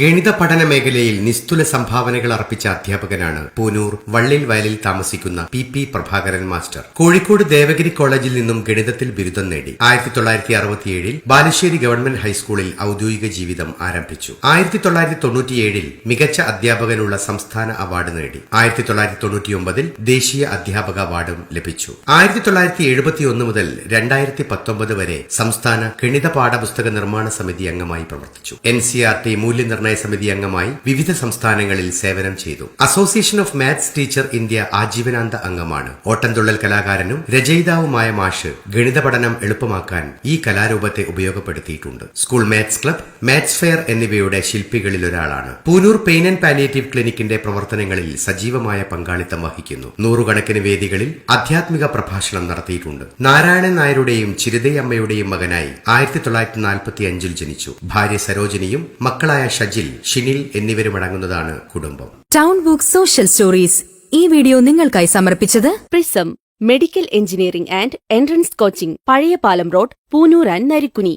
ഗണിത പഠന മേഖലയിൽ നിസ്തുല സംഭാവനകൾ അർപ്പിച്ച അധ്യാപകനാണ് പൂനൂർ വള്ളിൽ വയലിൽ താമസിക്കുന്ന പി പ്രഭാകരൻ മാസ്റ്റർ. കോഴിക്കോട് ദേവഗിരി കോളേജിൽ നിന്നും ഗണിതത്തിൽ ബിരുദം നേടി 1967 ബാലുശ്ശേരി ഗവൺമെന്റ് ഹൈസ്കൂളിൽ ഔദ്യോഗിക ജീവിതം ആരംഭിച്ചു. 1997 മികച്ച അധ്യാപകനുള്ള സംസ്ഥാന അവാർഡ് നേടി. 1999 ദേശീയ അധ്യാപക അവാർഡും ലഭിച്ചു. 1971 മുതൽ 2019 വരെ സംസ്ഥാന ഗണിത പാഠപുസ്തക നിർമ്മാണ സമിതി അംഗമായി പ്രവർത്തിച്ചു. NCERT മൂല്യനിർണ്ണയ സമിതി അംഗമായി വിവിധ സംസ്ഥാനങ്ങളിൽ സേവനം ചെയ്തു. Association of maths teacher India ആജീവനാന്ത അംഗമാണ്. ഓട്ടംതുള്ളൽ കലാകാരനും രചയിതാവുമായ മാഷ് ഗണിത പഠനം എളുപ്പമാക്കാൻ ഈ കലാരൂപത്തെ ഉപയോഗപ്പെടുത്തിയിട്ടുണ്ട്. School maths club, maths fair എന്നിവയുടെ ശില്പികളിലൊരാളാണ്. പൂനൂർ പെയിൻ ആൻഡ് പാലിയേറ്റീവ് ക്ലിനിക്കിന്റെ പ്രവർത്തനങ്ങളിൽ സജീവമായ പങ്കാളിത്തം വഹിക്കുന്നു. നൂറുകണക്കിന് വേദികളിൽ ആധ്യാത്മിക പ്രഭാഷണം നടത്തിയിട്ടുണ്ട്. നാരായണൻ നായരുടെയും ചിരിതയമ്മയുടെയും മകനായി 1945 ജനിച്ചു. ഭാര്യ സരോജിനിയും മക്കളായ ഷജിൽ, ഷിനിൽ എന്നിവരുമടങ്ങുന്നതാണ് കുടുംബം. ടൗൺ ബുക്ക് സോഷ്യൽ സ്റ്റോറീസ് ഈ വീഡിയോ നിങ്ങൾക്കായി സമർപ്പിച്ചത് prism medical engineering and entrance coaching, പഴയപാലം road, Poonoor and Narikkuni.